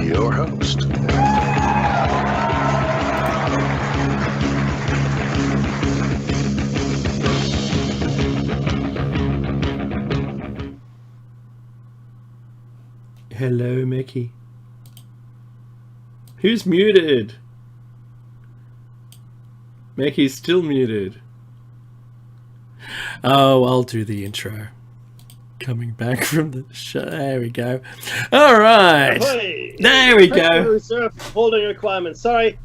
your host. Hello, Mickey. Who's muted? Mickey's still muted. Oh, I'll do the intro. Coming back from the show. There we go. All right. Ahoy. There we go. Reserve holding requirements. Sorry,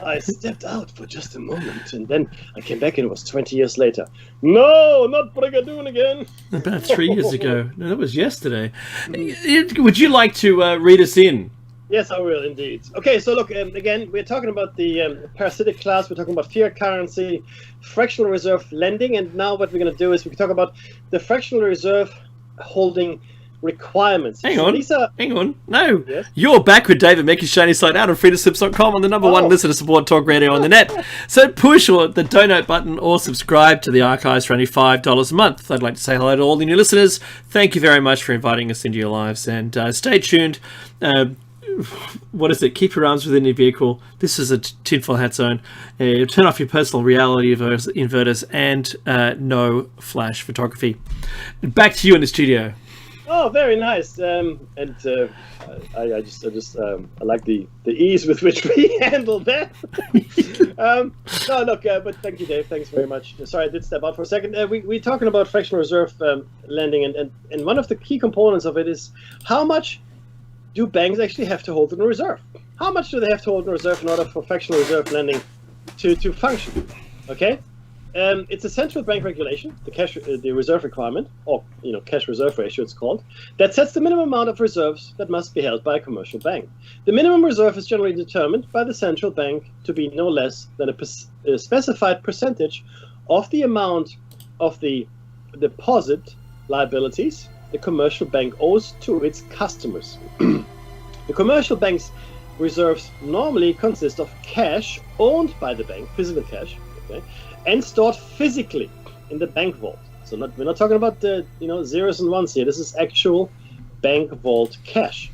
I stepped out for just a moment, and then I came back, and it was 20 years later. No, not Brigadoon again. About 3 years ago. No, that was yesterday. Would you like to read us in? Yes, I will indeed. Okay, so look, again, we're talking about the parasitic class. We're talking about fiat currency, fractional reserve lending, and now what we're going to do is we can talk about the fractional reserve holding requirements. Hang on. No. Yes? You're back with David Mickey Shiny Slide out on freedomslips.com on the number one listener support talk radio on the net. So push the donate button or subscribe to the archives for only $5 a month. I'd like to say hello to all the new listeners. Thank you very much for inviting us into your lives, and stay tuned. What is it? Keep your arms within your vehicle. This is a tinfoil hat zone. Turn off your personal reality inverters and no flash photography. Back to you in the studio. Oh, very nice. I like the ease with which we handled that. No, look, but thank you, Dave. Thanks very much. Sorry, I did step out for a second. We're talking about fractional reserve lending, and one of the key components of it is how much do banks actually have to hold in reserve? How much do they have to hold in reserve in order for fractional reserve lending to function? Okay, it's a central bank regulation, the reserve requirement, or cash reserve ratio, it's called, that sets the minimum amount of reserves that must be held by a commercial bank. The minimum reserve is generally determined by the central bank to be no less than a specified percentage of the amount of the deposit liabilities the commercial bank owes to its customers. The commercial bank's reserves normally consist of cash owned by the bank, physical cash, okay, and stored physically in the bank vault. So we're not talking about the zeros and ones here. This is actual bank vault cash,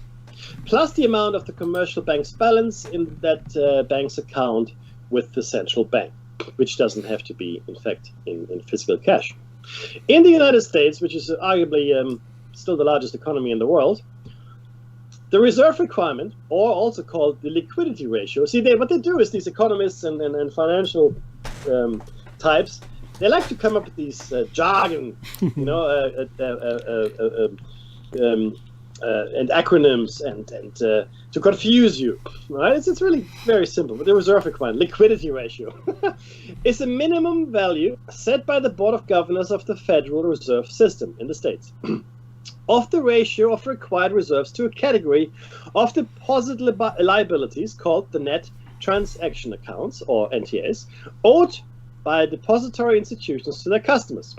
plus the amount of the commercial bank's balance in that bank's account with the central bank, which doesn't have to be, in fact, in physical cash. In the United States, which is arguably still the largest economy in the world, the reserve requirement, or also called the liquidity ratio. See, what they do is these economists and financial types, they like to come up with these jargon, and acronyms and to confuse you. Right? It's really very simple. But the reserve requirement, liquidity ratio, is a minimum value set by the Board of Governors of the Federal Reserve System in the States of the ratio of required reserves to a category of deposit liabilities called the net transaction accounts, or NTAs, owed by depository institutions to their customers.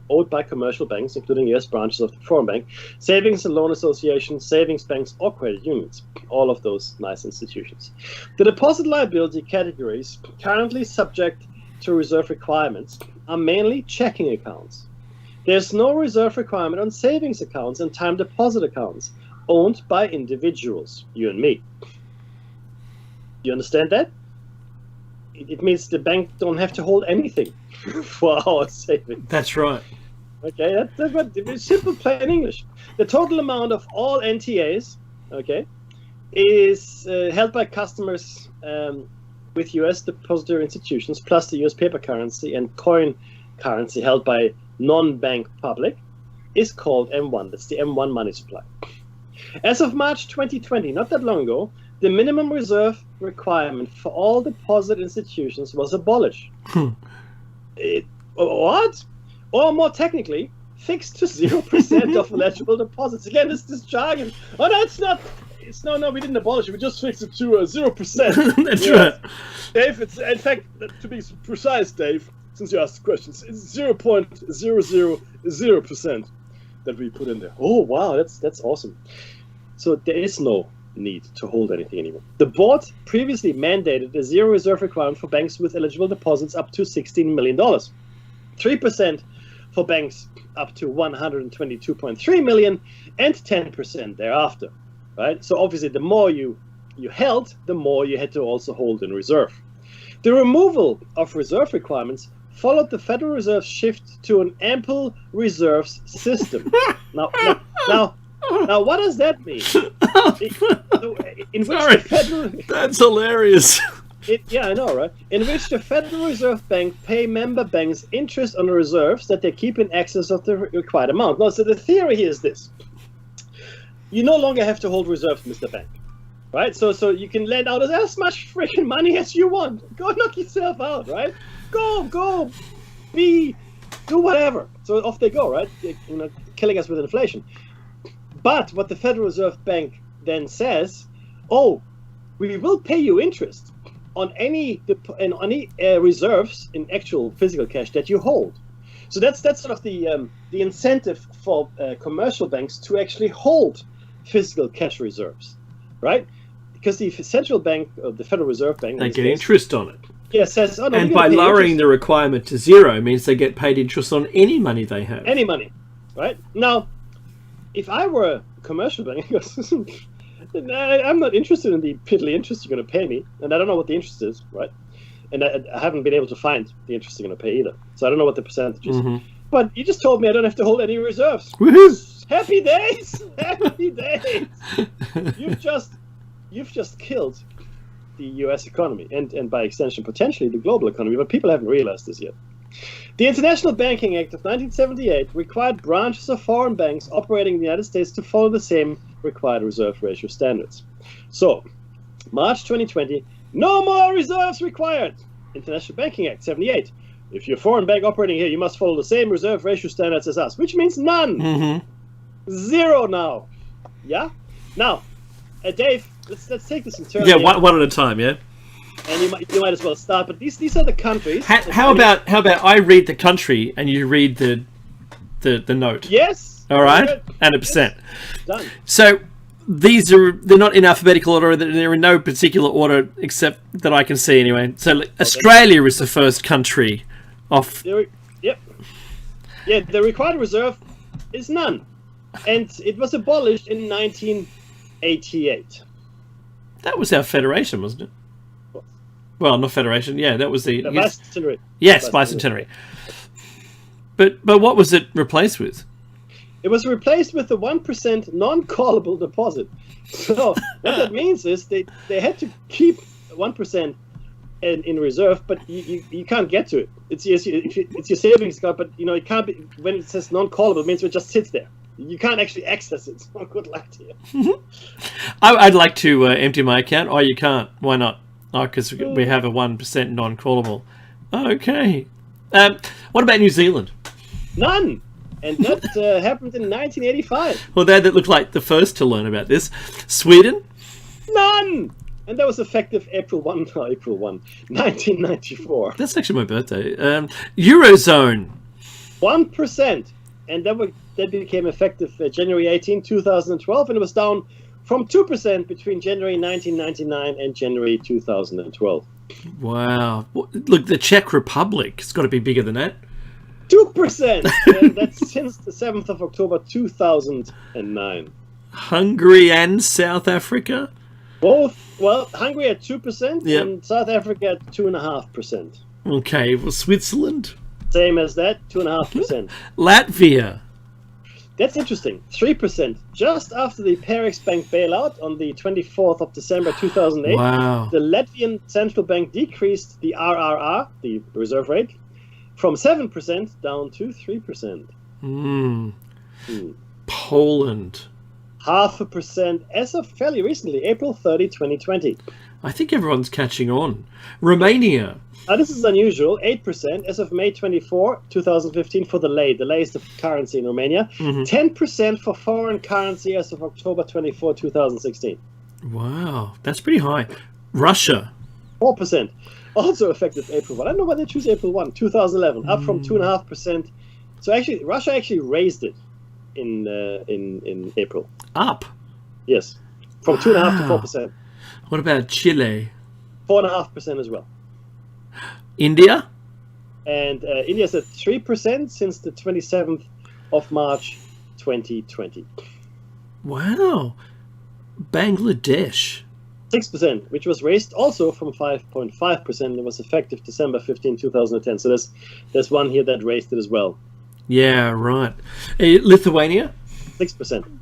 Owed by commercial banks, including U.S. branches of the foreign bank, savings and loan associations, savings banks, or credit unions. All of those nice institutions. The deposit liability categories currently subject to reserve requirements are mainly checking accounts. There's no reserve requirement on savings accounts and time deposit accounts owned by individuals, you and me. You understand that? It means the bank don't have to hold anything for our savings. That's right. Okay, that's what, it's simple, plain English. The total amount of all NTAs, okay, is held by customers with U.S. depository institutions, plus the U.S. paper currency and coin currency held by non-bank public, is called M1. That's the M1 money supply. As of March 2020, not that long ago, the minimum reserve requirement for all deposit institutions was abolished. What? Or more technically, fixed to 0% of eligible deposits. Again, this jargon. Oh, no, it's not. No, we didn't abolish it. We just fixed it to 0%. That's right. Dave, it's, in fact, to be precise, Dave, since you asked the questions, it's 0.000% that we put in there. Oh, wow, that's awesome. So there is no need to hold anything anymore. The board previously mandated a zero reserve requirement for banks with eligible deposits up to $16 million, 3% for banks up to $122.3 million, and 10% thereafter. right? So obviously, the more you held, the more you had to also hold in reserve. The removal of reserve requirements followed the Federal Reserve's shift to an ample reserves system. Now, what does that mean? That's hilarious. Yeah, I know, right? In which the Federal Reserve Bank pay member banks interest on the reserves that they keep in excess of the required amount. Now, so the theory here is this. You no longer have to hold reserves, Mr. Bank. Right? So you can lend out as much freaking money as you want. Go knock yourself out, right? Go, do whatever. So off they go, right? Killing us with inflation. But what the Federal Reserve Bank then says, oh, we will pay you interest on any reserves in actual physical cash that you hold. So that's sort of the incentive for commercial banks to actually hold physical cash reserves, right? Because the central bank, the Federal Reserve Bank, they get interest on it. Yeah, says, oh, no, and by lowering the requirement to zero means they get paid interest on any money they have. Any money, right? Now, if I were a commercial bank, I'm not interested in the piddly interest you're going to pay me, and I don't know what the interest is, right? And I haven't been able to find the interest you're going to pay either, so I don't know what the percentage is. Mm-hmm. But you just told me I don't have to hold any reserves. Woohoo! Happy days! Happy days! You've just killed the U.S. economy, and by extension, potentially the global economy, but people haven't realized this yet. The International Banking Act of 1978 required branches of foreign banks operating in the United States to follow the same required reserve ratio standards. So, March 2020, no more reserves required. International Banking Act 78. If you're a foreign bank operating here, you must follow the same reserve ratio standards as us, which means none. Mm-hmm. Zero now. Yeah? Now, Dave, let's take this in turn. Yeah, one at a time, yeah? And you might as well start, but these are the countries. How about I read the country and you read the note? Yes. All right, and a percent. Yes. Done. So they're not in alphabetical order. They're in no particular order except that I can see anyway. So Australia is the first country off. Yep. Yeah, the required reserve is none, and it was abolished in 1988. That was our federation, wasn't it? Well, not federation. Yeah, that was the bicentenary. Yes, bicentenary. But what was it replaced with? It was replaced with the 1% non-callable deposit. So what that means is they had to keep 1% in reserve, but you can't get to it. It's your savings account, but it can't be. When it says non-callable, it means it just sits there. You can't actually access it. So good luck to you. I'd like to empty my account. Oh, you can't. Why not? Oh, because we have a 1% non-callable. Okay. What about New Zealand? None. And that happened in 1985. Well, they looked like the first to learn about this. Sweden? None. And that was effective April 1, 1994. That's actually my birthday. Eurozone. 1%. And that became effective January 18, 2012, and it was down from 2% between January 1999 and January 2012. Wow. Look, the Czech Republic has got to be bigger than that. 2%! And that's since the 7th of October 2009. Hungary and South Africa? Both. Well, Hungary at 2% and South Africa at 2.5%. Okay, well, Switzerland? Same as that, 2.5%. Latvia? That's interesting. 3%. Just after the Parasitic Bank bailout on the 24th of December 2008, wow. The Latvian Central Bank decreased the RRR, the reserve rate, from 7% down to 3%. Poland. 0.5% as of fairly recently, April 30, 2020. I think everyone's catching on. Romania. This is unusual. 8% as of May 24, 2015 for the lei. The lei is the currency in Romania. 10% for foreign currency as of October 24, 2016. Wow, that's pretty high. Russia. 4%. Also effective April 1. I don't know why they choose April 1, 2011. Up from 2.5%. So actually, Russia actually raised it in April. Up? Yes. From 2.5% to 4%. What about Chile? 4.5% as well. India? And India's at 3% since the 27th of March 2020. Wow. Bangladesh. 6%, which was raised also from 5.5%. It was effective December 15, 2010. So there's one here that raised it as well. Yeah, right. Lithuania? 6%.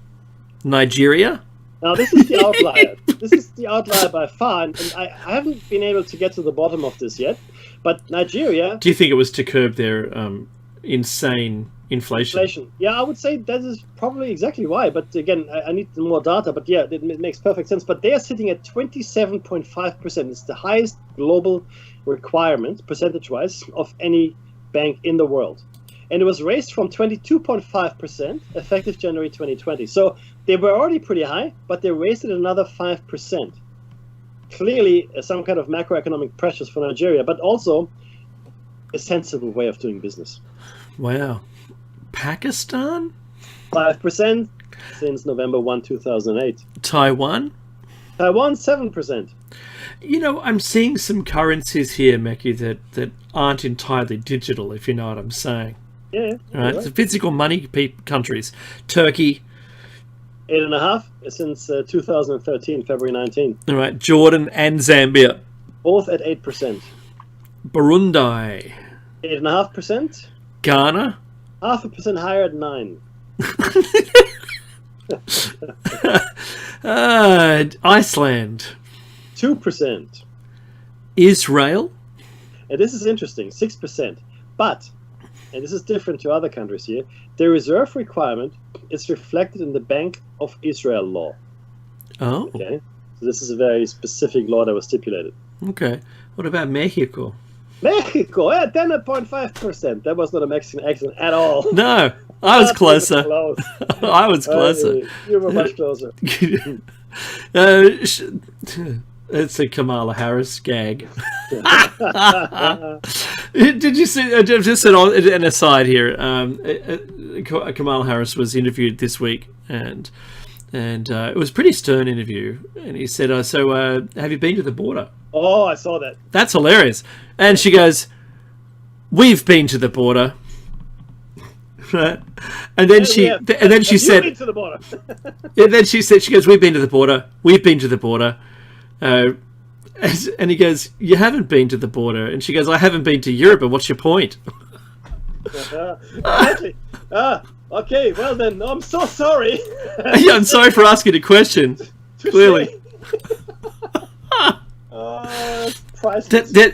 Nigeria? Now, this is the outlier. This is the outlier by far, and I haven't been able to get to the bottom of this yet. But Nigeria... Do you think it was to curb their insane inflation? Yeah, I would say that is probably exactly why. But again, I need more data. But yeah, it makes perfect sense. But they are sitting at 27.5%. It's the highest global requirement, percentage-wise, of any bank in the world. And it was raised from 22.5% effective January 2020. So they were already pretty high, but they raised it another 5%. Clearly, some kind of macroeconomic pressures for Nigeria, but also a sensible way of doing business. Wow. Pakistan? 5% since November 1, 2008. Taiwan? Taiwan, 7%. You know, I'm seeing some currencies here, 𝐫𝐸, that aren't entirely digital, if you know what I'm saying. Yeah. Right. So physical money countries. Turkey. 8.5 since 2013, February 19. All right. Jordan and Zambia. Both at 8%. Burundi. 8.5%. Ghana. 0.5% higher at 9. Iceland. 2%. Israel. And this is interesting, 6%. But, and this is different to other countries here, the reserve requirement is reflected in the Bank of Israel law. Oh. Okay. So this is a very specific law that was stipulated. Okay. What about Mexico? Mexico, yeah, 10.5%. That was not a Mexican accent at all. No, I was closer. Close. I was closer. You were much closer. It's a Kamala Harris gag. Did you see? Just an aside here. Kamala Harris was interviewed this week, and it was a pretty stern interview. And he said, "So, have you been to the border?" Oh, I saw that. That's hilarious. And she goes, "We've been to the border." Right. And then she said, "Been to the border." And then she said, "She goes, we've been to the border. We've been to the border." And he goes, "You haven't been to the border." And she goes, "I haven't been to Europe. But what's your point?" Exactly. Okay. Well then, I'm so sorry. Yeah, I'm sorry for asking a question. Clearly.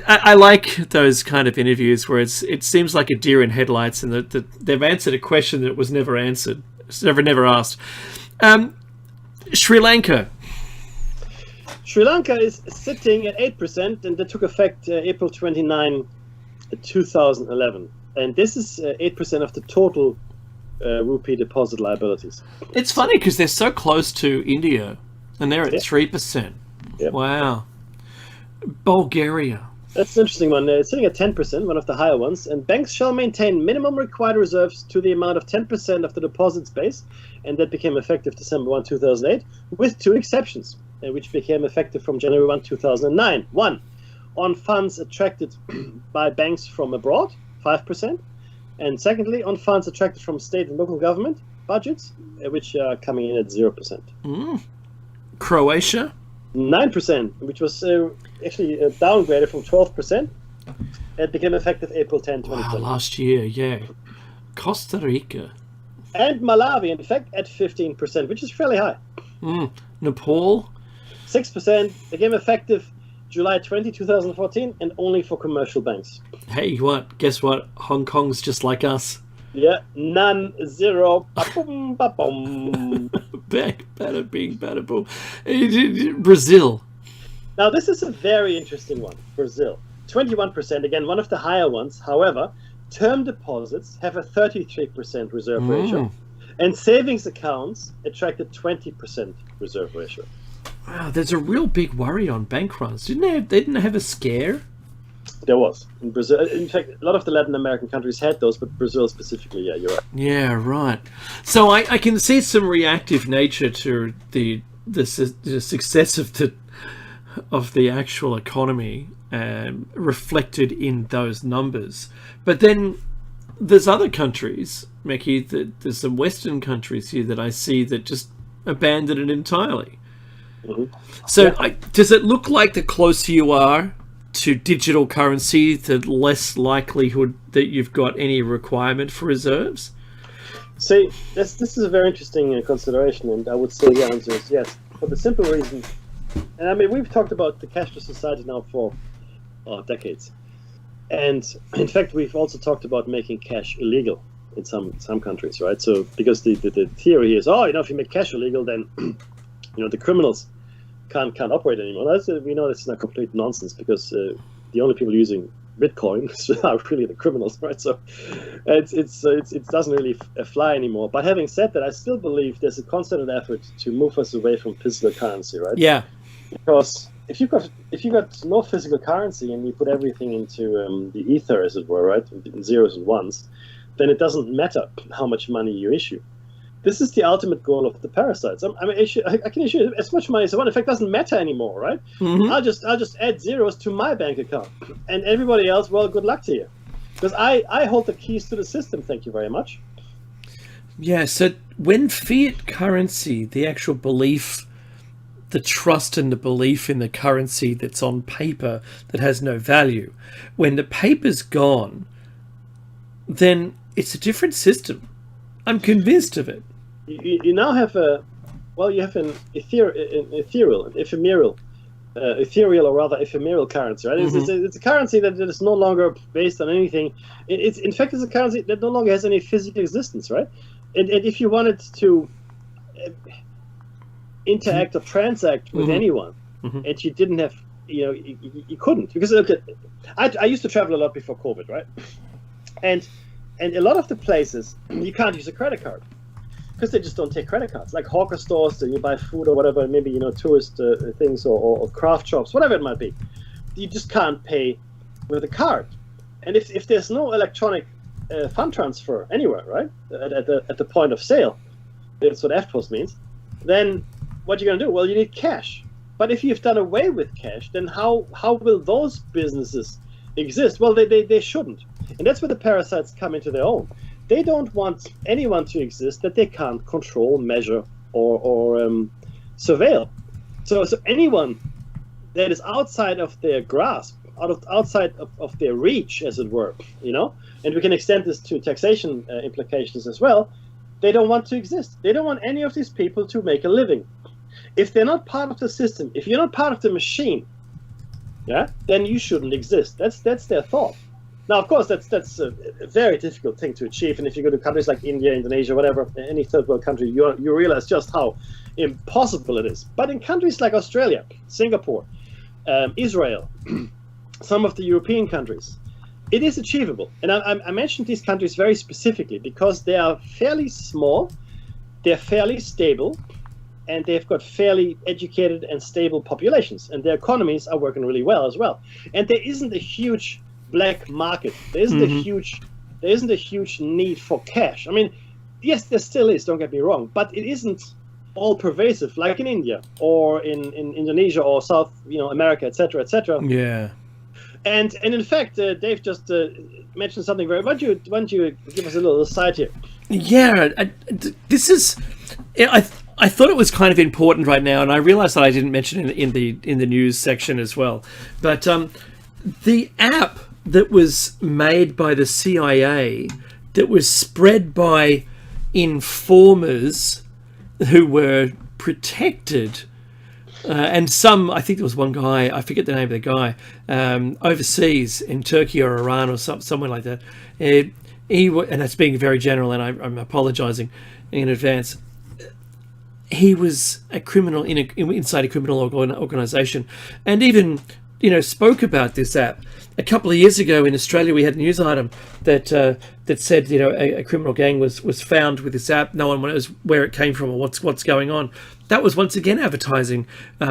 I like those kind of interviews where it seems like a deer in headlights, and that they've answered a question that was never answered, never asked. Sri Lanka. Sri Lanka is sitting at 8%, and that took effect April 29, 2011. And this is 8% of the total rupee deposit liabilities. It's funny because they're so close to India, and they're at 3%. Yep. Wow. Bulgaria. That's an interesting one. It's sitting at 10%, one of the higher ones. And banks shall maintain minimum required reserves to the amount of 10% of the deposits base, and that became effective December 1, 2008, with two exceptions, which became effective from January 1, 2009. One, on funds attracted by banks from abroad, 5%. And secondly, on funds attracted from state and local government budgets, which are coming in at 0%. Croatia? 9%, which was actually downgraded from 12%. It became effective April 10, 2020. Wow, last year, yeah. Costa Rica. And Malawi, in fact, at 15%, which is fairly high. Nepal? 6%, became effective July 20, 2014, and only for commercial banks. Hey, what? Guess what? Hong Kong's just like us. Yeah, none, 0. Ba-boom, ba-boom. Bada bing, bada boom. Brazil. Now, this is a very interesting one. Brazil. 21%, again, one of the higher ones. However, term deposits have a 33% reserve ratio, and savings accounts attract a 20% reserve ratio. Wow, there's a real big worry on bank runs. They didn't have a scare? There was. In Brazil, in fact, a lot of the Latin American countries had those, but Brazil specifically, yeah, you're right. Yeah, right. So I can see some reactive nature to the success of the actual economy reflected in those numbers. But then there's other countries, 𝐫𝐸, there's some Western countries here that I see that just abandon it entirely. So does it look like the closer you are to digital currency, the less likelihood that you've got any requirement for reserves? See, this is a very interesting consideration, and I would say the answer is yes, for the simple reason. And I mean, we've talked about the cashless society now for decades, and in fact, we've also talked about making cash illegal in some countries, right? So because the theory is, if you make cash illegal, then the criminals can't operate anymore. We know this is not complete nonsense, because the only people using Bitcoin are really the criminals, right? So it doesn't really fly anymore. But having said that, I still believe there's a constant effort to move us away from physical currency, right? Yeah. Because if you got no physical currency and you put everything into the ether, as it were, right, in zeros and ones, then it doesn't matter how much money you issue. This is the ultimate goal of the parasites. I can issue as much money as I want. In fact, it doesn't matter anymore, right? I'll just add zeros to my bank account, and everybody else, well, good luck to you, because I hold the keys to the system. Thank you very much. Yeah. So when fiat currency, the actual belief, the trust and the belief in the currency that's on paper that has no value, when the paper's gone, then it's a different system. I'm convinced of it. You now have an ephemeral currency, right? It's a currency that is no longer based on anything. In fact, it's a currency that no longer has any physical existence, right? And if you wanted to interact or transact with anyone, and you didn't have, you couldn't, because look, I used to travel a lot before COVID, right? And a lot of the places you can't use a credit card, because they just don't take credit cards. Like hawker stores, so you buy food or whatever, maybe tourist things or craft shops, whatever it might be. You just can't pay with a card. And if there's no electronic fund transfer anywhere, right, at the point of sale, that's what FPOS means. Then what you're gonna do? Well, you need cash. But if you've done away with cash, then how will those businesses exist? Well, they shouldn't. And that's where the parasites come into their own. They don't want anyone to exist that they can't control, measure, or surveil. So anyone that is outside of their grasp, outside of their reach, as it were, and we can extend this to taxation implications as well, they don't want to exist. They don't want any of these people to make a living. If they're not part of the system, if you're not part of the machine, then you shouldn't exist. That's their thought. Now, of course, that's a very difficult thing to achieve. And if you go to countries like India, Indonesia, whatever, any third world country, you realize just how impossible it is. But in countries like Australia, Singapore, Israel, some of the European countries, it is achievable. And I mentioned these countries very specifically because they are fairly small, they're fairly stable, and they've got fairly educated and stable populations, and their economies are working really well as well. And there isn't a huge black market. There isn't a huge need for cash. I mean, yes, there still is, don't get me wrong, but it isn't all pervasive like in India or in Indonesia or South America, etc., etc. Yeah. And in fact, Dave just mentioned something very. Why don't you give us a little aside here? Yeah, this is. I thought it was kind of important right now, and I realized that I didn't mention it in the news section as well. But the app that was made by the CIA, that was spread by informers who were protected, and some, I think there was one guy, I forget the name of the guy, overseas in Turkey or Iran or somewhere like that. And that's being very general, and I'm apologizing in advance. He was a criminal inside a criminal organization, and even spoke about this app. A couple of years ago in Australia, we had a news item that said a criminal gang was found with this app. No one knows where it came from or what's going on. That was once again advertising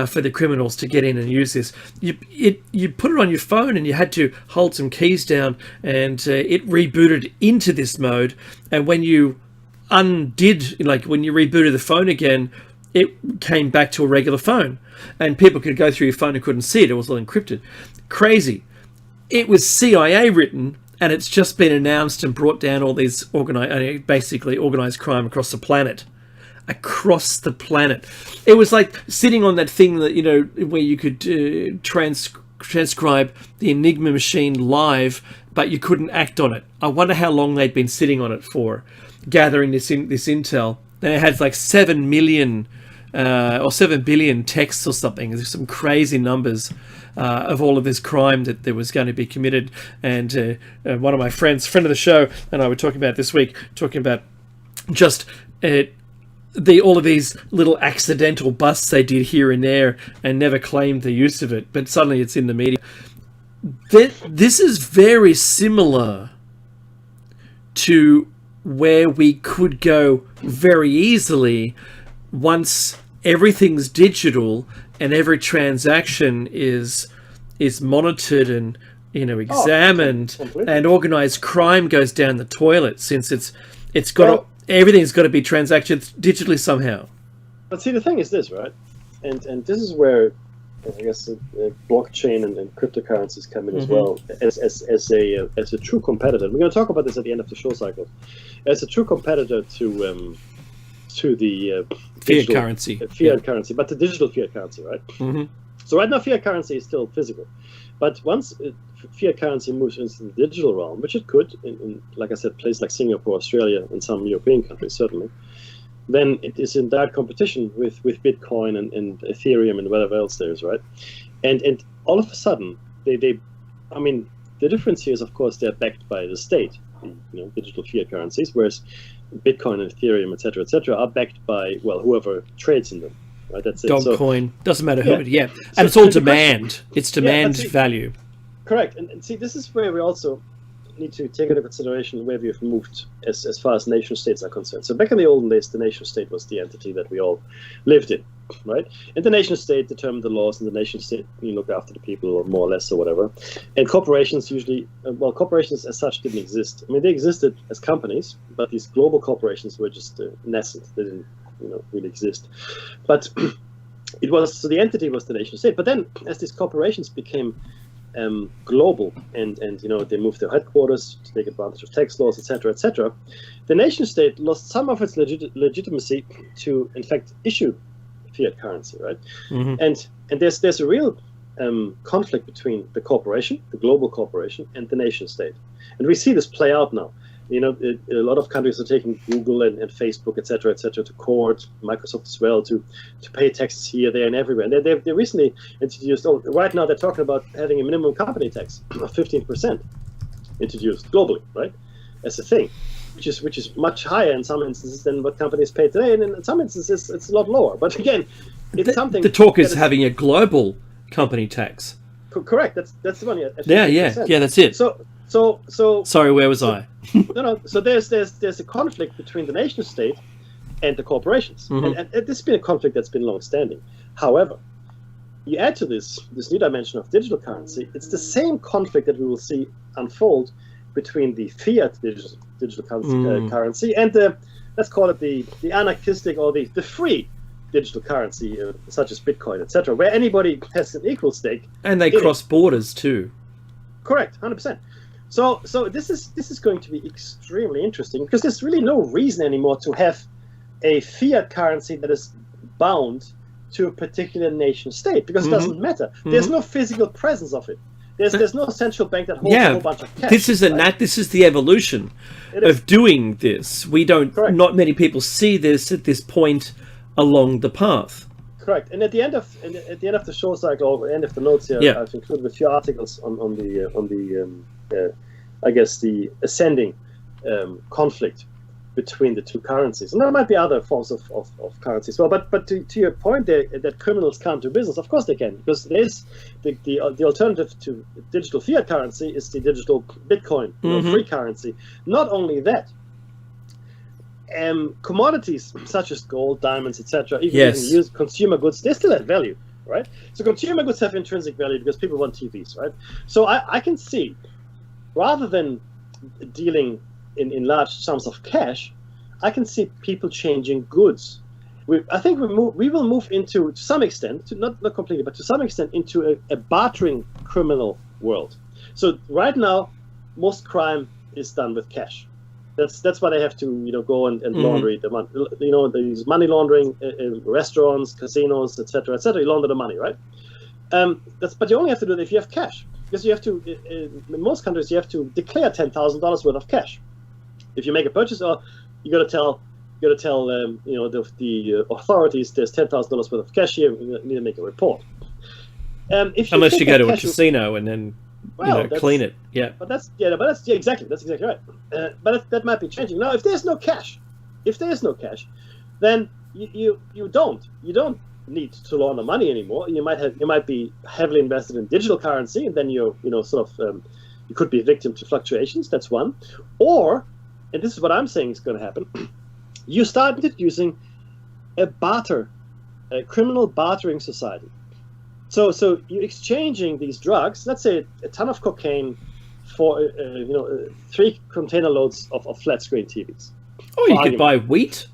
for the criminals to get in and use this. You put it on your phone and you had to hold some keys down, and it rebooted into this mode. And when you undid, like when you rebooted the phone again, it came back to a regular phone, and people could go through your phone and couldn't see it. It was all encrypted. Crazy. It was CIA written, and it's just been announced and brought down all these basically organized crime across the planet. across the planet. It was like sitting on that thing that, you know, where you could transcribe the Enigma machine live, but you couldn't act on it. I wonder how long they'd been sitting on it for, gathering this intel. They had like 7 million or 7 billion texts or something. There's some crazy numbers of all of this crime that there was going to be committed. And one of my friends, friend of the show, and I were talking about this week, talking about just all of these little accidental busts they did here and there and never claimed the use of it, but suddenly it's in the media. This is very similar to where we could go very easily once everything's digital and every transaction is monitored and, you know, examined, and organized crime goes down the toilet, since everything's got to be transacted digitally somehow. But see, the thing is this, right? And this is where I guess blockchain and cryptocurrencies come in as well, as a true competitor. We're going to talk about this at the end of the show cycle. As a true competitor to the fiat currency, currency, but the digital fiat currency, right? Mm-hmm. So right now, fiat currency is still physical, but once fiat currency moves into the digital realm, which it could, in like I said, places like Singapore, Australia, and some European countries certainly, then it is in direct competition with Bitcoin and Ethereum and whatever else there is, right? And all of a sudden, the difference here is, of course, they're backed by the state, digital fiat currencies, whereas Bitcoin and Ethereum, etc., are backed by, well, whoever trades in them, right? That's it. Dogecoin, doesn't matter who, and it's all demand. It's demand value. Correct, and see, this is where we also need to take into consideration where we have moved as far as nation states are concerned. So back in the olden days, the nation state was the entity that we all lived in, right? And the nation state determined the laws, and the nation state looked after the people, or more or less, or whatever. And corporations usually, corporations as such didn't exist. I mean, they existed as companies, but these global corporations were just nascent. They didn't, really exist. But so the entity was the nation state. But then, as these corporations became global, and they moved their headquarters to take advantage of tax laws, etc., the nation state lost some of its legitimacy to, in fact, issue fiat currency, right? Mm-hmm. And there's a real conflict between the corporation, the global corporation, and the nation state, and we see this play out now. A lot of countries are taking Google and Facebook, etc., to court, Microsoft as well, to pay taxes here, there, and everywhere. And they recently introduced, right now they're talking about having a minimum company tax of 15% introduced globally, right, as a thing, which is much higher in some instances than what companies pay today, and in some instances it's a lot lower. But again, it's something. The talk is having a global company tax. Correct. That's the one. Yeah. That's it. So sorry, where was I? No. So there's a conflict between the nation state and the corporations, mm-hmm. and this has been a conflict that's been long-standing. However, you add to this new dimension of digital currency, it's the same conflict that we will see unfold between the fiat digital currency and let's call it the anarchistic or the free digital currency, such as Bitcoin, etc., where anybody has an equal stake. And they cross borders too. Correct, 100%. So this is going to be extremely interesting, because there's really no reason anymore to have a fiat currency that is bound to a particular nation state, because mm-hmm. it doesn't matter. Mm-hmm. There's no physical presence of it. There's no central bank that holds a whole bunch of cash. This is this is the evolution of doing this. We don't. Correct. Not many people see this at this point along the path. Correct. And at the end of the show cycle, or end of the notes here, I've included a few articles on the I guess the ascending conflict between the two currencies, and there might be other forms of currency as well. But to your point there, that criminals can't do business, of course they can, because there's the alternative to digital fiat currency is the digital Bitcoin, mm-hmm. Free currency. Not only that, commodities such as gold, diamonds, etc., even use consumer goods, they still have value, right? So consumer goods have intrinsic value because people want TVs, right? So I can see, rather than dealing in large sums of cash, I can see people changing goods. I think we will move into, to some extent, not completely, but to some extent, into a bartering criminal world. So right now, most crime is done with cash. That's why they have to go and launder the money. These money laundering restaurants, casinos, etc., etc. You launder the money, right? But you only have to do it if you have cash, because you have to. In most countries, you have to declare $10,000 worth of cash. If you make a purchase, or you got to tell the authorities there's $10,000 worth of cash here. You need to make a report. Unless you go to a casino and then clean it, But that's exactly right. But that might be changing now. If there's no cash, then you don't need to launder money anymore. You might be heavily invested in digital currency, and then you could be a victim to fluctuations. That's one. Or, and this is what I'm saying is going to happen, you start introducing a criminal bartering society. So you're exchanging these drugs. Let's say a ton of cocaine for 3 container loads of flat screen TVs. Oh, you could buy wheat.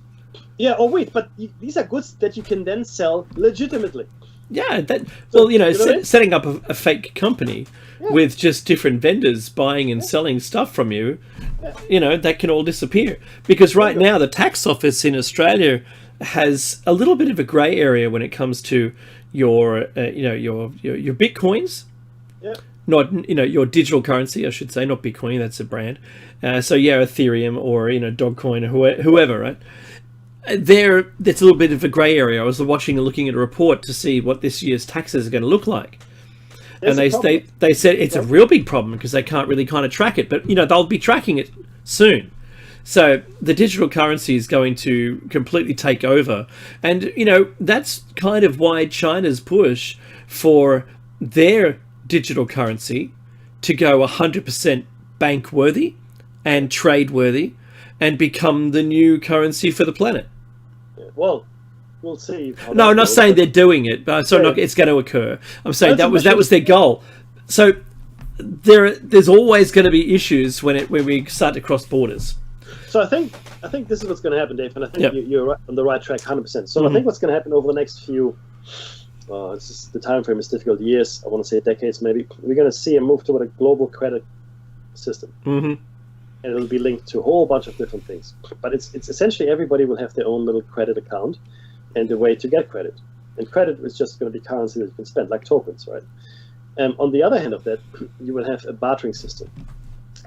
Yeah, or wheat, but these are goods that you can then sell legitimately. Yeah, setting up a fake company with just different vendors buying and selling stuff from you, that can all disappear. Because right now the tax office in Australia has a little bit of a grey area when it comes to your bitcoins, not your digital currency, I should say, not Bitcoin. That's a brand. Ethereum or Dogecoin or whoever, right? That's a little bit of a grey area. I was looking at a report to see what this year's taxes are going to look like. And they said it's a real big problem because they can't really kind of track it, but they'll be tracking it soon. So the digital currency is going to completely take over, and that's kind of why China's push for their digital currency to go 100% bank worthy and trade worthy and become the new currency for the planet. Well, we'll see. No, I'm not saying they're doing it, but it's going to occur. I'm saying that was their goal. So there's always going to be issues when we start to cross borders. So I think this is what's going to happen, Dave, and I think you're on the right track 100%. So I think what's going to happen over the next few, the time frame is difficult, years, I want to say decades maybe, we're going to see a move toward a global credit system. Mm-hmm. And it'll be linked to a whole bunch of different things. But it's essentially everybody will have their own little credit account and a way to get credit. And credit is just going to be currency that you can spend, like tokens, right? On the other hand of that, you will have a bartering system.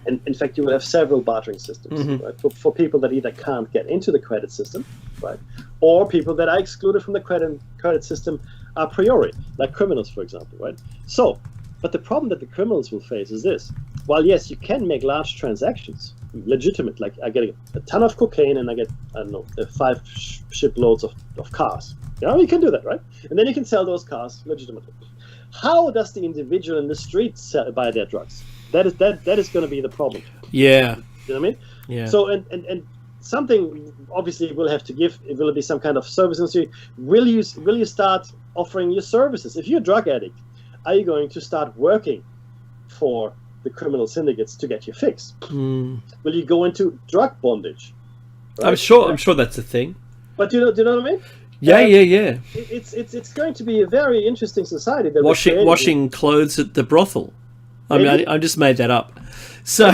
And in fact, you will have several bartering systems, right? For people that either can't get into the credit system, right? Or people that are excluded from the credit system a priori, like criminals, for example, right? So, but the problem that the criminals will face is this. While yes, you can make large transactions, legitimate, like I get a ton of cocaine and I get, 5 shiploads of cars. You can do that, right? And then you can sell those cars legitimately. How does the individual in the street buy their drugs? That is going to be the problem. Yeah. You know what I mean? Yeah. So and something obviously will have to give. It will be some kind of service industry. Will you start offering your services? If you're a drug addict, are you going to start working for the criminal syndicates to get your fix? Will you go into drug bondage? Right? I'm sure that's a thing. But do you know what I mean? Yeah. It's going to be a very interesting society. That washing clothes at the brothel. I mean, I just made that up. So,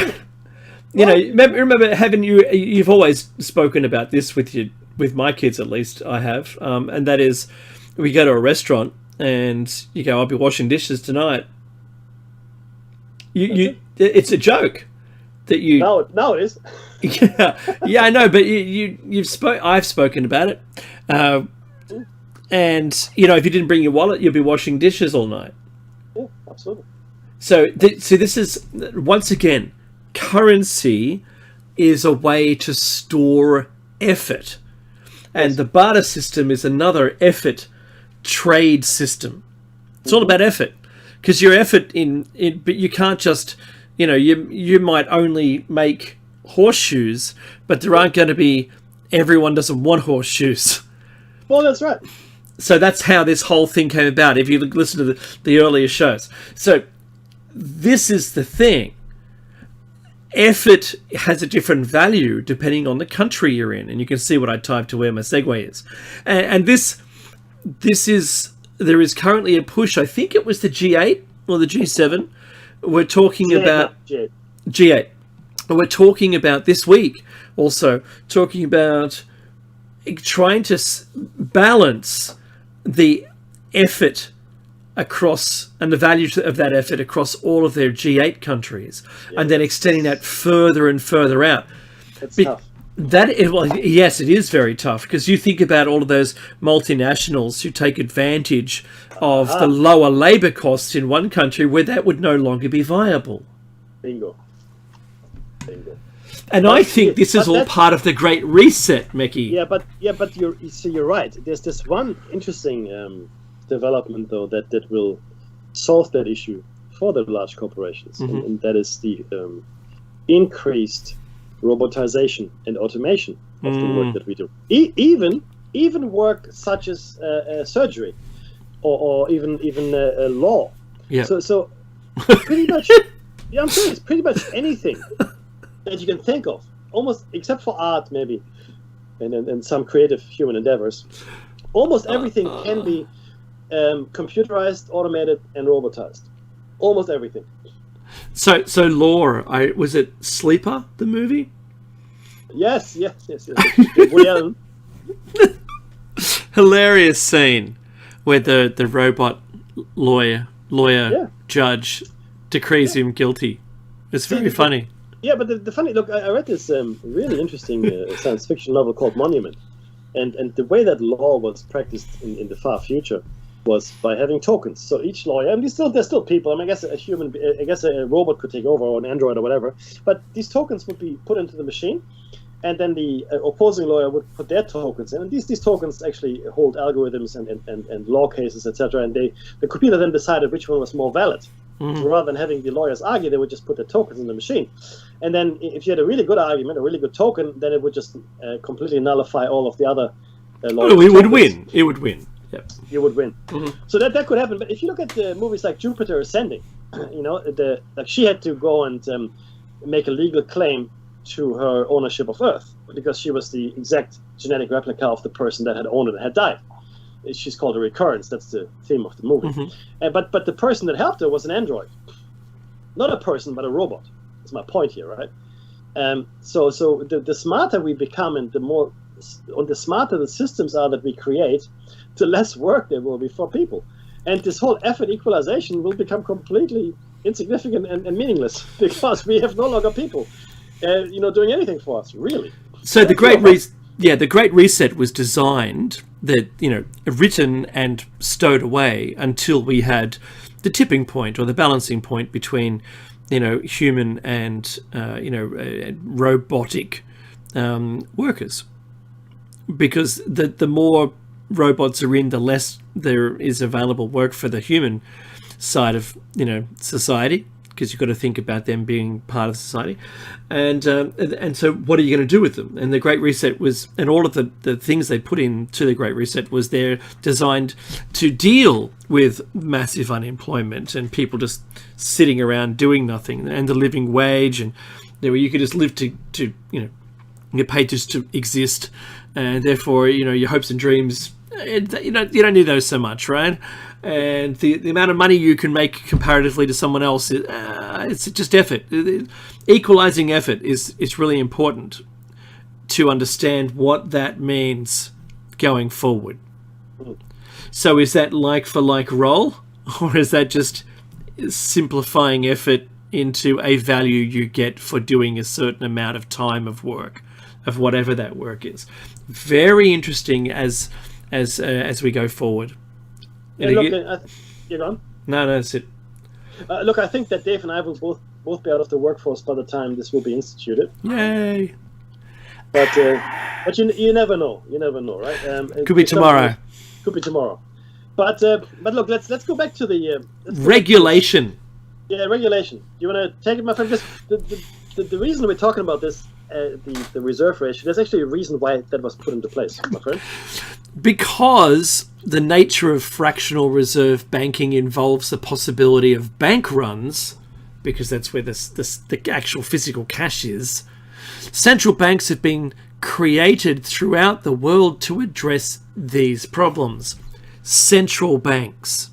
remember having you've always spoken about this with my kids, at least I have, and that is, we go to a restaurant and you go, I'll be washing dishes tonight. It's a joke that you. No, it is. yeah, I know, but I've spoken about it, and if you didn't bring your wallet, you'll be washing dishes all night. Yeah, absolutely. So this is, once again, currency is a way to store effort. And the barter system is another effort trade system. It's all about effort. Because your effort but you can't just, you might only make horseshoes, but there aren't going to be, everyone doesn't want horseshoes. Well, that's right. So that's how this whole thing came about, if you listen to the earlier shows. So this is the thing. Effort has a different value depending on the country you're in, and you can see what I typed to where my segue is. And this is, there is currently a push. I think it was the G8 or the G7. We're talking about G8. we're talking about this week also talking about trying to balance the effort across and the value of that effort across all of their G8 countries, and then extending that further and further out. It's tough. Yes, it is very tough, because you think about all of those multinationals who take advantage of the lower labor costs in one country where that would no longer be viable. Bingo. And I think this is all part of the Great Reset, Mickey. Yeah, but you're right. There's this one interesting development, though, that will solve that issue for the large corporations, and that is the increased robotization and automation of the work that we do. Even work such as surgery, or even law. Yeah. So pretty much, yeah, I'm serious. Pretty much anything that you can think of, almost, except for art maybe, and some creative human endeavors, almost everything can be computerized, automated, and robotized. Almost everything. So Law, was it Sleeper, the movie? Yes. Woody Allen. Hilarious scene where the robot lawyer judge decrees him guilty. It's very funny. Yeah, but the funny, look, I read this really interesting science fiction novel called Monument, and the way that law was practiced in the far future was by having tokens. So each lawyer, and there's still people. I mean, I guess a robot could take over, or an android or whatever. But these tokens would be put into the machine, and then the opposing lawyer would put their tokens in. And these tokens actually hold algorithms and law cases, etc. And the computer then decided which one was more valid. So rather than having the lawyers argue, they would just put the tokens in the machine. And then if you had a really good argument, a really good token, then it would just completely nullify all of the other lawyers' it would win. It would win. Yep. You would win. So that could happen. But if you look at the movies like Jupiter Ascending, she had to go and make a legal claim to her ownership of Earth, because she was the exact genetic replica of the person that had owned it and had died. She's called a recurrence. That's the theme of the movie. But the person that helped her was an android, not a person, but a robot. That's my point here, right? So the smarter we become, and the smarter the systems are that we create, the less work there will be for people, and this whole effort equalization will become completely insignificant and meaningless, because we have no longer people, doing anything for us, really. So the Great Reset was designed, written and stowed away until we had the tipping point, or the balancing point between, human and robotic workers, because the more robots are in, the less there is available work for the human side of society, because you've got to think about them being part of society, and so what are you going to do with them? And the Great Reset was, and all of the things they put into the Great Reset was they're designed to deal with massive unemployment and people just sitting around doing nothing, and the living wage, and you could just live to get paid just to exist, and therefore your hopes and dreams, you don't need those so much, right? And the amount of money you can make comparatively to someone else, it's just effort. Equalizing effort is really important to understand what that means going forward. So is that like for like role, or is that just simplifying effort into a value you get for doing a certain amount of time of work, of whatever that work is? Very interesting as we go forward. Yeah, look, you're gone? No, that's it. Look, I think that Dave and I will both be out of the workforce by the time this will be instituted. Yay! But you never know. You never know, right? Could be tomorrow. Could be tomorrow. But look, let's go back to the regulation. Regulation. Do you want to take it, my friend? Because the reason we're talking about this, the reserve ratio, there's actually a reason why that was put into place, my friend. Because the nature of fractional reserve banking involves the possibility of bank runs, because that's where the actual physical cash is, central banks have been created throughout the world to address these problems. Central banks.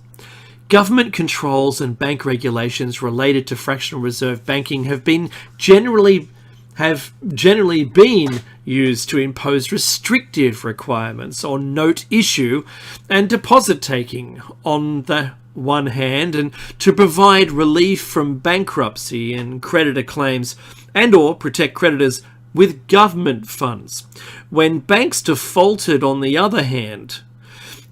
Government controls and bank regulations related to fractional reserve banking have been generally have generally been used to impose restrictive requirements on note issue and deposit taking on the one hand, and to provide relief from bankruptcy and creditor claims, and or protect creditors with government funds when banks defaulted on the other hand.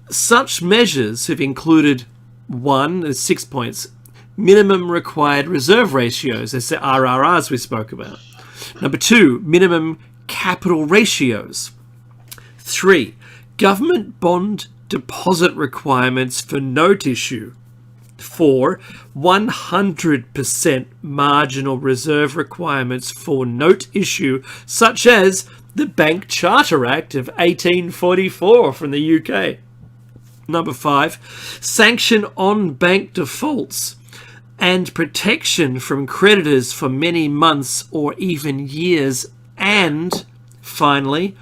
Such measures have included: 1, there's 6 points, minimum required reserve ratios, that's the RRRs we spoke about. Number 2, minimum capital ratios. 3, government bond deposit requirements for note issue. 4, 100% marginal reserve requirements for note issue, such as the Bank Charter Act of 1844 from the UK. Number 5, sanction on bank defaults and protection from creditors for many months or even years. And finally,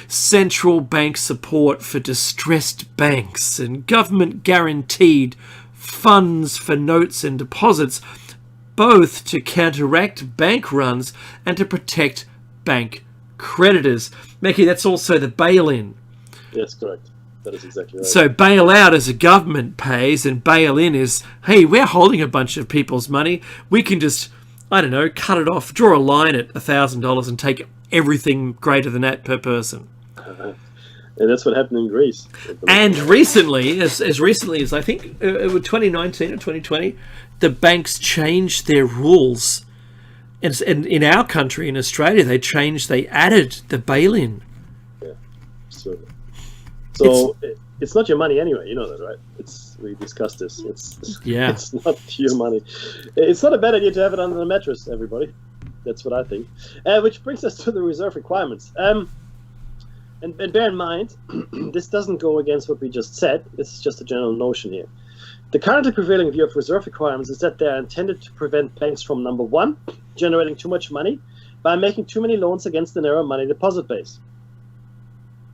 central bank support for distressed banks and government guaranteed funds for notes and deposits, both to counteract bank runs and to protect bank creditors. Mickey, that's also the bail-in. Yes, correct. That is exactly right. So bail out is a government pays, and bail in is, hey, we're holding a bunch of people's money. We can just, I don't know, cut it off, draw a line at $1,000 and take everything greater than that per person. And that's what happened in Greece. And recently, as recently as I think 2019 or 2020, the banks changed their rules. And in our country, in Australia, they added the bail-in. Yeah, so it's not your money anyway. You know that, right? We discussed this. It's not your money. It's not a bad idea to have it under the mattress, everybody. That's what I think. Which brings us to the reserve requirements. And bear in mind, this doesn't go against what we just said. This is just a general notion here. The currently prevailing view of reserve requirements is that they are intended to prevent banks from, number 1, generating too much money by making too many loans against the narrow money deposit base.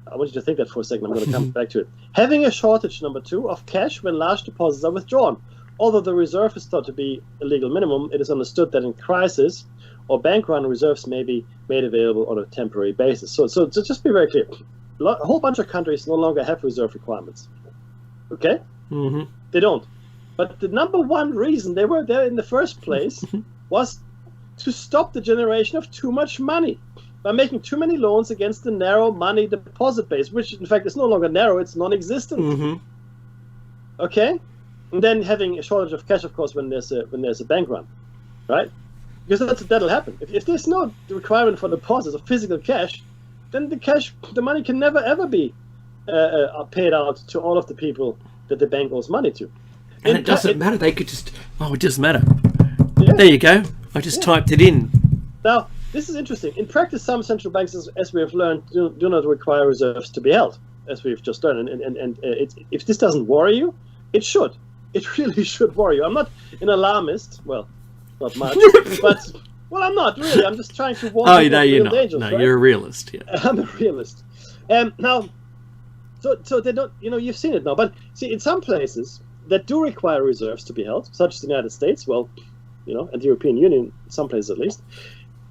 I want you to think that for a second. I'm going to come back to it. Having a shortage, number 2, of cash when large deposits are withdrawn. Although the reserve is thought to be a legal minimum, it is understood that in crisis or bank run, reserves may be made available on a temporary basis. So just be very clear. A whole bunch of countries no longer have reserve requirements. Okay? Mm-hmm. They don't. But the number 1 reason they were there in the first place was to stop the generation of too much money by making too many loans against the narrow money deposit base, which in fact is no longer narrow, it's non-existent. Mm-hmm. Okay? And then having a shortage of cash, of course, when there's a bank run, right? Because that'll happen. If there's no requirement for deposits of physical cash, then the money can never ever be paid out to all of the people that the bank owes money to. And it doesn't matter. They could just, it doesn't matter. Yeah. There you go. I just typed it in. Now, this is interesting. In practice, some central banks, as we have learned, do not require reserves to be held, as we've just learned. And if this doesn't worry you, it should. It really should worry you. I'm not an alarmist. Well, not much. But, I'm not really. I'm just trying to warn you of real dangers. No, right? You're a realist. Yeah. I'm a realist. Now, so they don't, you've seen it now. But see, in some places that do require reserves to be held, such as the United States, and the European Union, some places at least,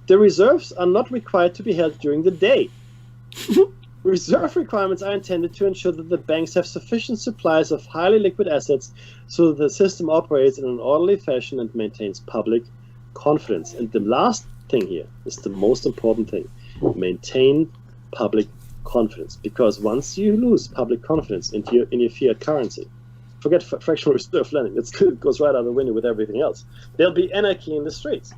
the reserves are not required to be held during the day. Reserve requirements are intended to ensure that the banks have sufficient supplies of highly liquid assets so that the system operates in an orderly fashion and maintains public confidence. And the last thing here is the most important thing. Maintain public confidence. Because once you lose public confidence in your fiat currency, forget fractional reserve lending. That goes right out the window with everything else. There'll be anarchy in the streets.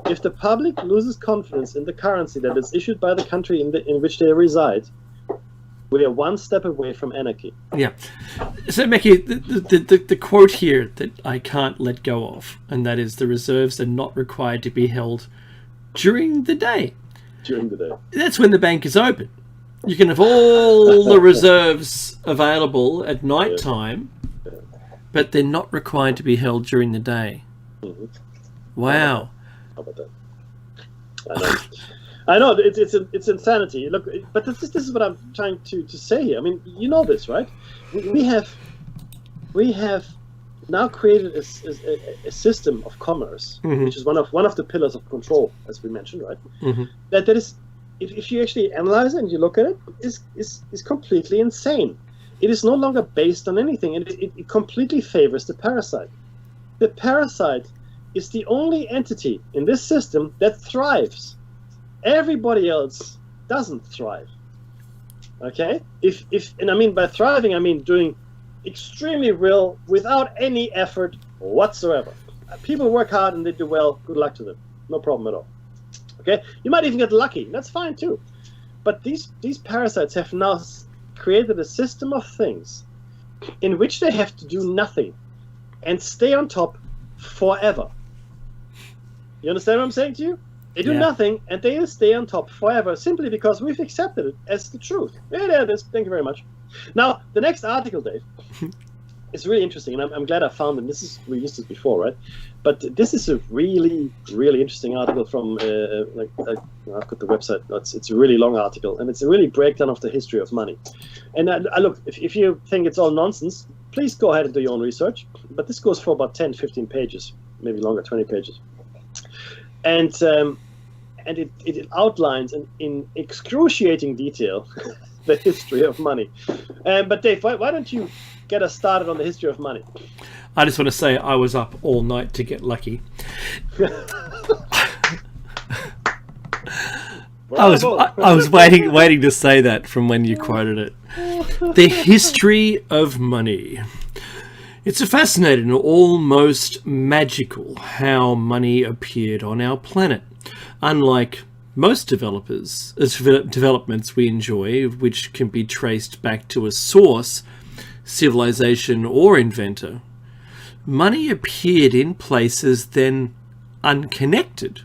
If the public loses confidence in the currency that is issued by the country in which they reside, we are one step away from anarchy. Yeah. So, Mickey, the quote here that I can't let go of, and that is, the reserves are not required to be held during the day. During the day. That's when the bank is open. You can have all the reserves available at night time, but they're not required to be held during the day. Mm-hmm. Wow. How about that? I know it's insanity. Look, but this is what I'm trying to say here. I mean, you know this, right? We have now created a system of commerce, which is one of the pillars of control, as we mentioned, right? That is, if you actually analyze it and you look at it, is completely insane. It is no longer based on anything, and it completely favors the parasite. The parasite is the only entity in this system that thrives. Everybody else doesn't thrive. Okay? And I mean by thriving, I mean doing extremely well without any effort whatsoever. People work hard and they do well. Good luck to them. No problem at all. Okay? You might even get lucky. That's fine too. But these parasites have now created a system of things in which they have to do nothing and stay on top forever. You understand what I'm saying to you? They do nothing and they stay on top forever simply because we've accepted it as the truth. Yeah, there it is. Thank you very much. Now, the next article, Dave, is really interesting, and I'm glad I found it. We used this before, right? But this is a really, really interesting article from, I've got the website. It's a really long article, and it's a really breakdown of the history of money. And look, if you think it's all nonsense, please go ahead and do your own research. But this goes for about 10, 15 pages, maybe longer, 20 pages. And it outlines in excruciating detail the history of money. But Dave, why don't you get us started on the history of money? I just want to say I was up all night to get lucky. I was waiting to say that from when you quoted it. The history of money. It's a fascinating, almost magical, how money appeared on our planet. Unlike most developments we enjoy, which can be traced back to a source, civilization, or inventor, money appeared in places then unconnected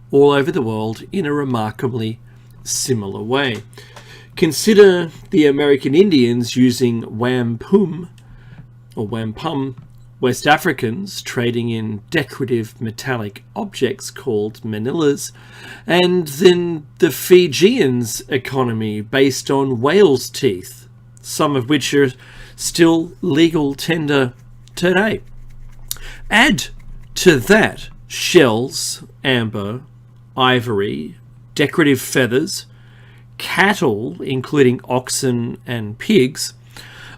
all over the world in a remarkably similar way. Consider the American Indians using wampum, West Africans trading in decorative metallic objects called manillas, and then the Fijians' economy based on whale's teeth, some of which are still legal tender today. Add to that shells, amber, ivory, decorative feathers, cattle, including oxen and pigs,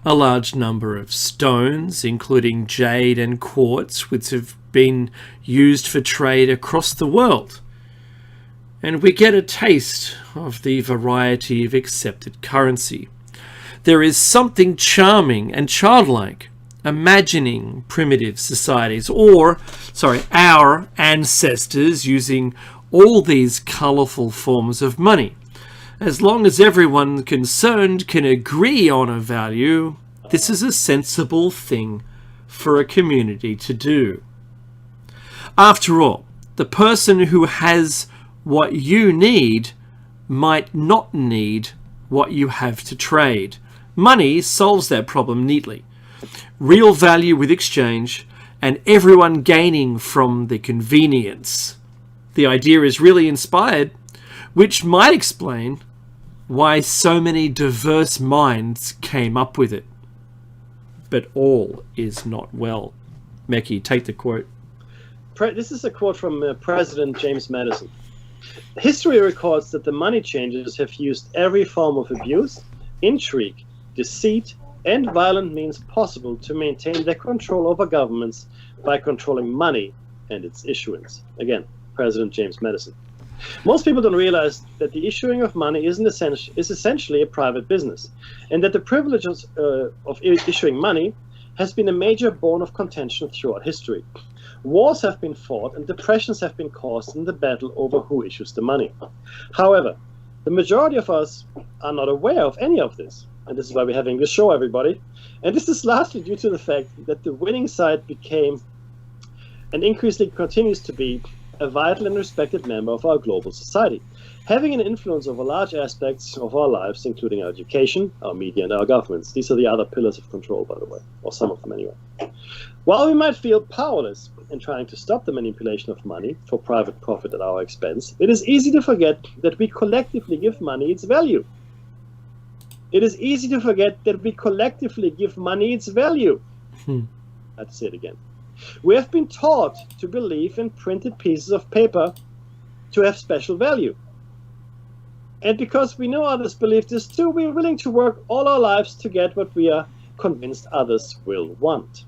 a large number of stones, including jade and quartz, which have been used for trade across the world. And we get a taste of the variety of accepted currency. There is something charming and childlike imagining primitive societies, our ancestors using all these colourful forms of money. As long as everyone concerned can agree on a value, this is a sensible thing for a community to do. After all, the person who has what you need might not need what you have to trade. Money solves that problem neatly. Real value with exchange, and everyone gaining from the convenience. The idea is really inspired, which might explain why so many diverse minds came up with it. But all is not well. Mekki, take the quote. This is a quote from President James Madison. History records that the money changers have used every form of abuse, intrigue, deceit, and violent means possible to maintain their control over governments by controlling money and its issuance. Again, President James Madison. Most people don't realize that the issuing of money is essentially a private business, and that the privileges of issuing money has been a major bone of contention throughout history. Wars have been fought and depressions have been caused in the battle over who issues the money. However, the majority of us are not aware of any of this, and this is why we're having this show, everybody. And this is largely due to the fact that the winning side became, and increasingly continues to be, a vital and respected member of our global society, having an influence over large aspects of our lives, including our education, our media, and our governments. These are the other pillars of control, by the way, or some of them anyway. While we might feel powerless in trying to stop the manipulation of money for private profit at our expense, it is easy to forget that we collectively give money its value. It is easy to forget that we collectively give money its value. I have to say it again. We have been taught to believe in printed pieces of paper to have special value. And because we know others believe this too, we are willing to work all our lives to get what we are convinced others will want.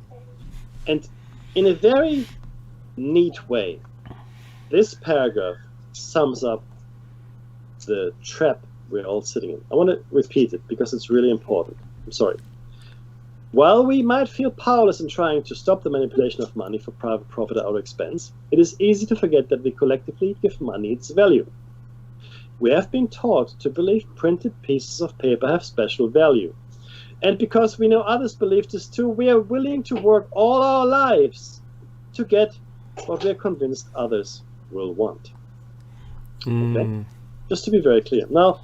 And in a very neat way, this paragraph sums up the trap we're all sitting in. I want to repeat it because it's really important. I'm sorry. While we might feel powerless in trying to stop the manipulation of money for private profit at our expense, it is easy to forget that we collectively give money its value. We have been taught to believe printed pieces of paper have special value. And because we know others believe this too, we are willing to work all our lives to get what we are convinced others will want. Okay? Just to be very clear. Now,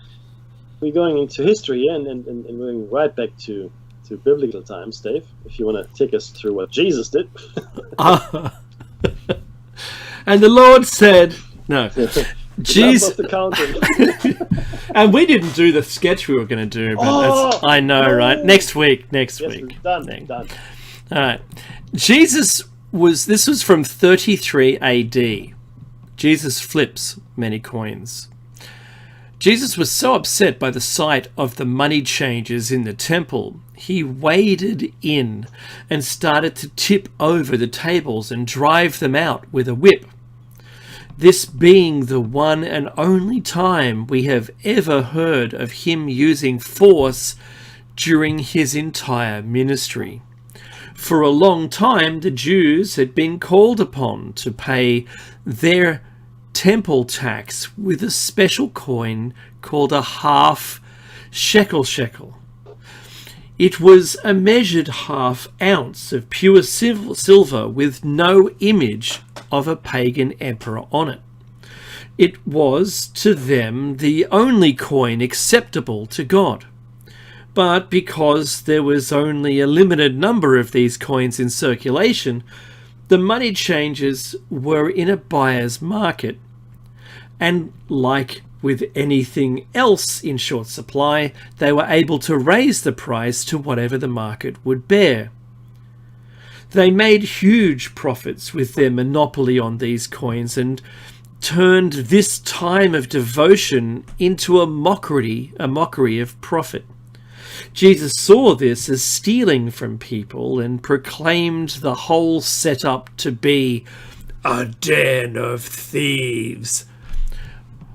we're going into history here and going right back to biblical times, Dave, if you want to take us through what Jesus did. And the Lord said, no. Jesus. And we didn't do the sketch we were going to do, but I know, right? Next week. Yes, week. Done. All right. This was from 33 AD. Jesus flips many coins. Jesus was so upset by the sight of the money changers in the temple, he waded in and started to tip over the tables and drive them out with a whip. This being the one and only time we have ever heard of him using force during his entire ministry. For a long time, the Jews had been called upon to pay their temple tax with a special coin called a half shekel. It was a measured half ounce of pure silver with no image of a pagan emperor on it. It was, to them, the only coin acceptable to God. But because there was only a limited number of these coins in circulation, the money changers were in a buyer's market. And like with anything else in short supply, they were able to raise the price to whatever the market would bear. They made huge profits with their monopoly on these coins and turned this time of devotion into a mockery of profit. Jesus saw this as stealing from people and proclaimed the whole setup to be a den of thieves.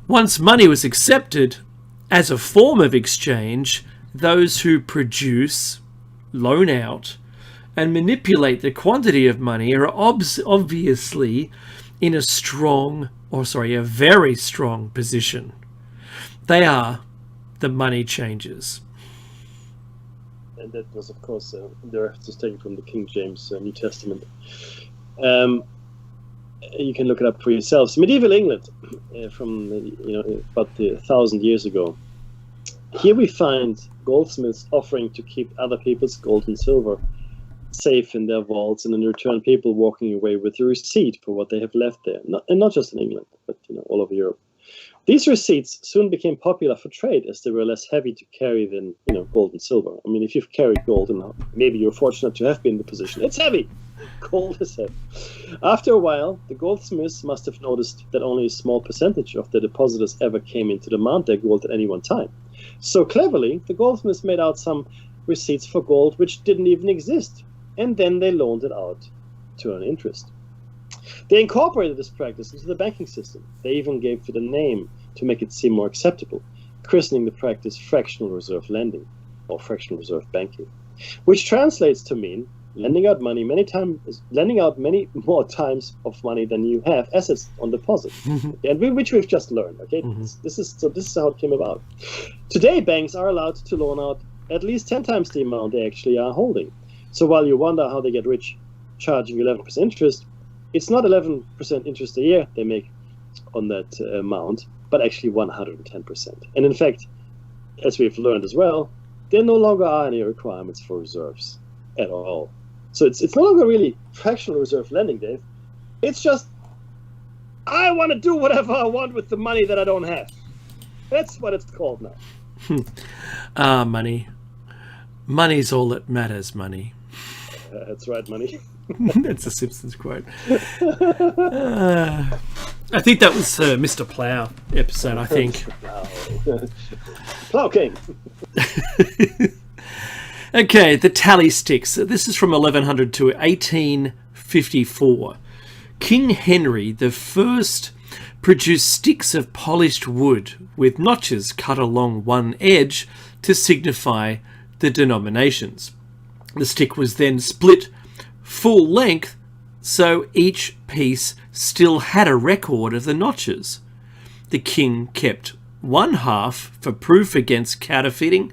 Once money was accepted as a form of exchange, those who produce, loan out, and manipulate the quantity of money are obviously in a very strong position. They are the money changers. And that was, of course, just taken from the King James New Testament. You can look it up for yourselves. Medieval England, from about 1,000 years ago. Here we find goldsmiths offering to keep other people's gold and silver safe in their vaults, and in return, people walking away with a receipt for what they have left there. Not just in England, but all over Europe. These receipts soon became popular for trade as they were less heavy to carry than gold and silver. I mean, if you've carried gold, and maybe you're fortunate to have been in the position, it's heavy. Gold is heavy. After a while, the goldsmiths must have noticed that only a small percentage of the depositors ever came in to demand their gold at any one time. So cleverly, the goldsmiths made out some receipts for gold which didn't even exist, and then they loaned it out to earn interest. They incorporated this practice into the banking system. They even gave it a name to make it seem more acceptable, christening the practice fractional reserve lending, or fractional reserve banking, which translates to mean lending out many more times of money than you have assets on deposit, and which we've just learned. Okay, this is how it came about. Today, banks are allowed to loan out at least 10 times the amount they actually are holding. So while you wonder how they get rich charging 11% interest, it's not 11% interest a year they make on that amount, but actually 110%. And in fact, as we've learned as well, there no longer are any requirements for reserves at all. So it's no longer really fractional reserve lending, Dave. It's just, I want to do whatever I want with the money that I don't have. That's what it's called now. Money. Money's all that matters, money. That's right, money. That's a Simpsons quote. I think that was Mr. Plow episode, I think. Plow King. Okay, the tally sticks. This is from 1100 to 1854. King Henry the First produced sticks of polished wood with notches cut along one edge to signify the denominations. The stick was then split full length, so each piece still had a record of the notches. The king kept one half for proof against counterfeiting,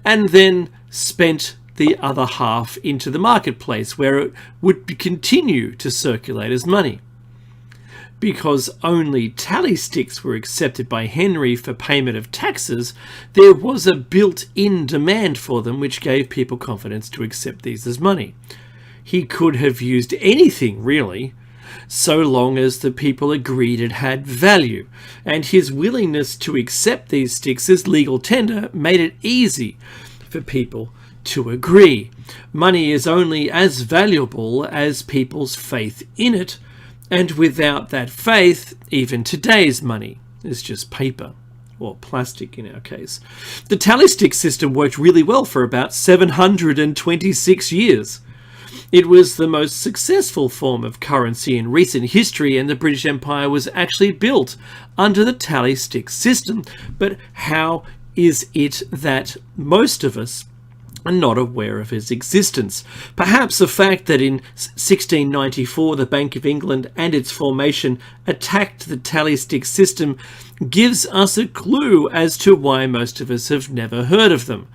and then spent the other half into the marketplace, where it would continue to circulate as money. Because only tally sticks were accepted by Henry for payment of taxes, there was a built-in demand for them, which gave people confidence to accept these as money. He could have used anything, really, so long as the people agreed it had value, and his willingness to accept these sticks as legal tender made it easy for people to agree. Money is only as valuable as people's faith in it, and without that faith, even today's money is just paper, or plastic in our case. The tally stick system worked really well for about 726 years. It was the most successful form of currency in recent history, and the British Empire was actually built under the tally stick system. But how is it that most of us are not aware of its existence? Perhaps the fact that in 1694 the Bank of England and its formation attacked the tally stick system gives us a clue as to why most of us have never heard of them.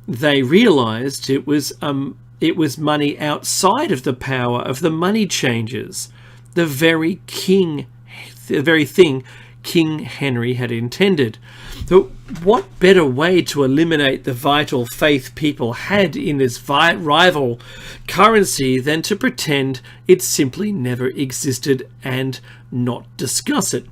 They realised it was money outside of the power of the money changers, the very thing King Henry had intended. So what better way to eliminate the vital faith people had in this rival currency than to pretend it simply never existed and not discuss it?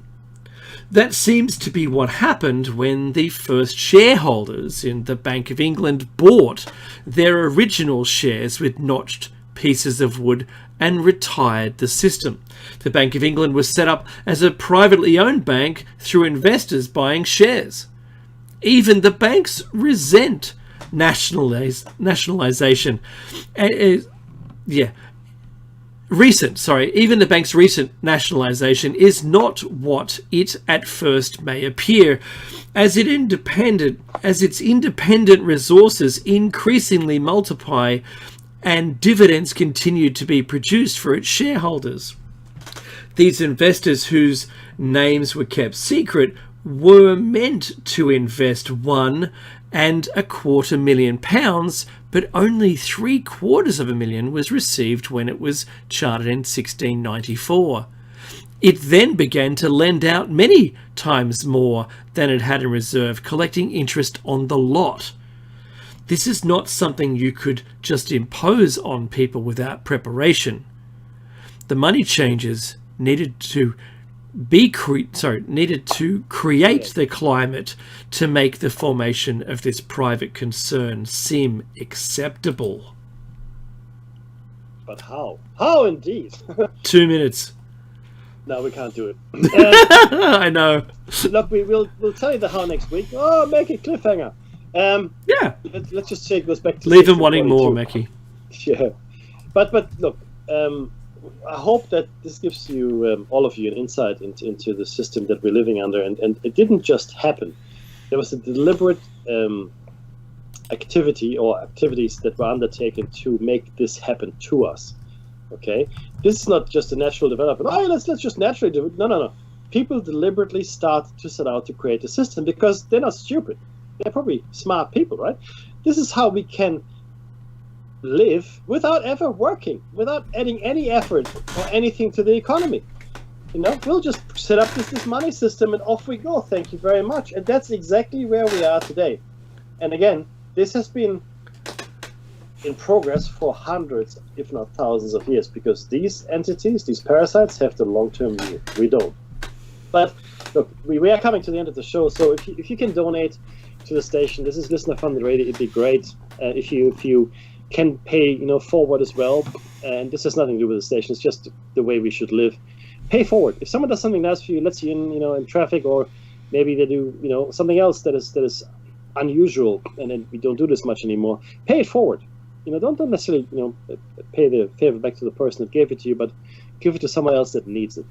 That seems to be what happened when the first shareholders in the Bank of England bought their original shares with notched pieces of wood and retired the system. The Bank of England was set up as a privately owned bank through investors buying shares. Even the banks resent nationalisation. Even the bank's recent nationalisation is not what it at first may appear, as its independent resources increasingly multiply and dividends continue to be produced for its shareholders. These investors, whose names were kept secret, were meant to invest £1.25 million, but only £750,000 was received when it was chartered in 1694. It then began to lend out many times more than it had in reserve, collecting interest on the lot. This is not something you could just impose on people without preparation. The money changers needed to create the climate to make the formation of this private concern seem acceptable. But how? How indeed? 2 minutes. No, we can't do it. I know. Look, we'll tell you the how next week. Oh, make it cliffhanger. Yeah. Let's just say it goes back to leave them wanting more, Mackie. Yeah, but look, I hope that this gives you all of you an insight into the system that we're living under, and it didn't just happen. There was a deliberate activities that were undertaken to make this happen to us. Okay, this is not just a natural development. Oh, let's just naturally do it. No. People deliberately set out to create a system because they're not stupid. They're probably smart people, right? This is how we can live without ever working, without adding any effort or anything to the economy. We'll just set up this money system and off we go. Thank you very much. And that's exactly where we are today. And again, this has been in progress for hundreds, if not thousands of years, because these entities, these parasites, have the long-term view. We don't. But look, we are coming to the end of the show, so if you can donate to the station, this is Listener Funded Radio, it'd be great. If you can pay forward as well. And this has nothing to do with the station. It's just the way we should live. Pay forward. If someone does something nice for you, lets you in traffic, or maybe they do something else that is unusual, and then we don't do this much anymore. Pay it forward. Don't necessarily pay the favor back to the person that gave it to you, but give it to someone else that needs it.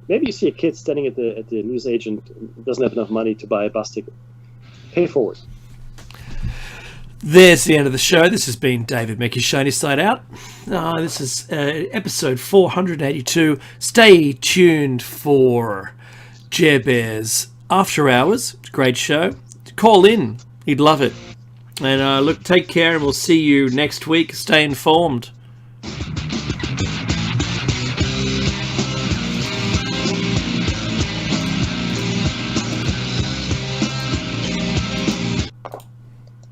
Maybe you see a kid standing at the newsagent, doesn't have enough money to buy a bus ticket. Pay it forward. There's the end of the show. This has been David Mackey showing his side out. This is episode 482. Stay tuned for Jer Bear's After Hours. Great show. Call in. He'd love it. And look, take care, and we'll see you next week. Stay informed.